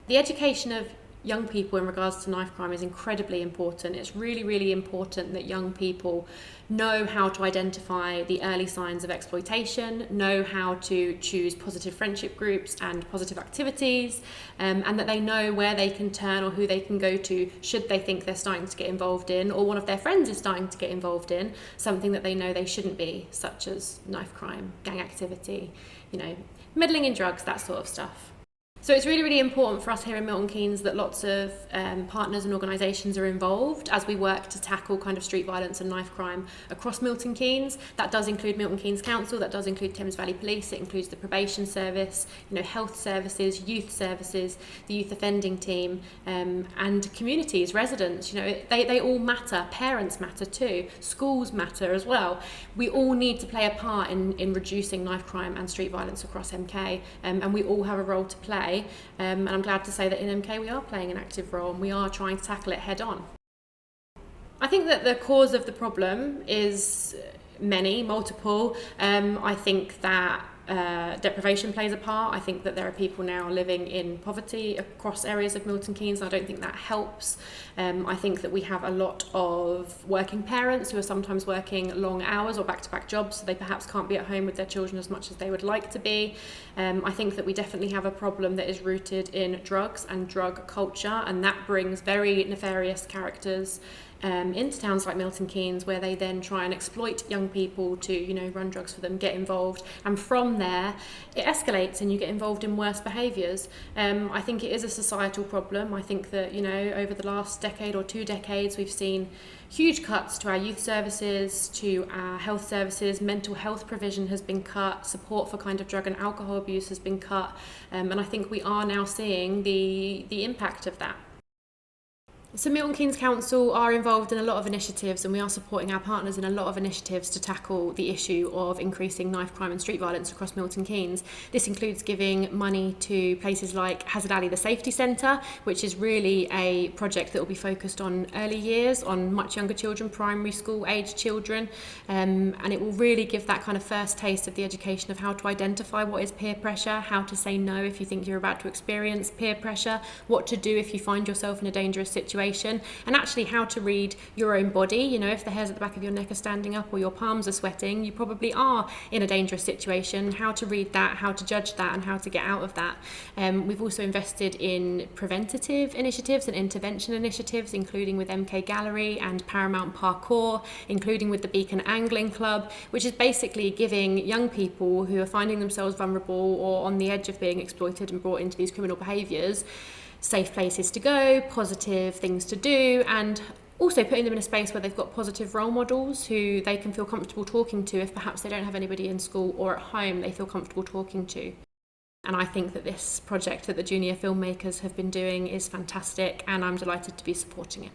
The education of young people in regards to knife crime is incredibly important. It's really, really important that young people know how to identify the early signs of exploitation, know how to choose positive friendship groups and positive activities, and that they know where they can turn or who they can go to should they think they're starting to get involved in, or one of their friends is starting to get involved in something that they know they shouldn't be, such as knife crime, gang activity, meddling in drugs, that sort of stuff. So it's really, really important for us here in Milton Keynes that lots of partners and organisations are involved as we work to tackle kind of street violence and knife crime across Milton Keynes. That does include Milton Keynes Council, that does include Thames Valley Police, it includes the probation service, health services, youth services, the youth offending team, and communities, residents. They all matter. Parents matter too. Schools matter as well. We all need to play a part in reducing knife crime and street violence across MK, and we all have a role to play. And I'm glad to say that in MK we are playing an active role and we are trying to tackle it head on. I think that the cause of the problem is multiple. I think that deprivation plays a part. I think that there are people now living in poverty across areas of Milton Keynes. I don't think that helps. I think that we have a lot of working parents who are sometimes working long hours or back-to-back jobs, so they perhaps can't be at home with their children as much as they would like to be. I think that we definitely have a problem that is rooted in drugs and drug culture, and that brings very nefarious characters into towns like Milton Keynes, where they then try and exploit young people to run drugs for them, get involved, and from there it escalates and you get involved in worse behaviours. I think it is a societal problem. I think that over the last decade or 2 decades we've seen huge cuts to our youth services, to our health services. Mental health provision has been cut, support for kind of drug and alcohol abuse has been cut, and I think we are now seeing the impact of that. So Milton Keynes Council are involved in a lot of initiatives, and we are supporting our partners in a lot of initiatives to tackle the issue of increasing knife crime and street violence across Milton Keynes. This includes giving money to places like Hazard Alley, the Safety Centre, which is really a project that will be focused on early years, on much younger children, primary school age children, and it will really give that kind of first taste of the education of how to identify what is peer pressure, how to say no if you think you're about to experience peer pressure, what to do if you find yourself in a dangerous situation, and actually how to read your own body. If the hairs at the back of your neck are standing up or your palms are sweating, you probably are in a dangerous situation. How to read that, how to judge that, and how to get out of that. We've also invested in preventative initiatives and intervention initiatives, including with MK Gallery and Paramount Parkour, including with the Beacon Angling Club, which is basically giving young people who are finding themselves vulnerable or on the edge of being exploited and brought into these criminal behaviours safe places to go, positive things to do, and also putting them in a space where they've got positive role models who they can feel comfortable talking to if perhaps they don't have anybody in school or at home they feel comfortable talking to. And I think that this project that the Junior Filmmakers have been doing is fantastic, and I'm delighted to be supporting it.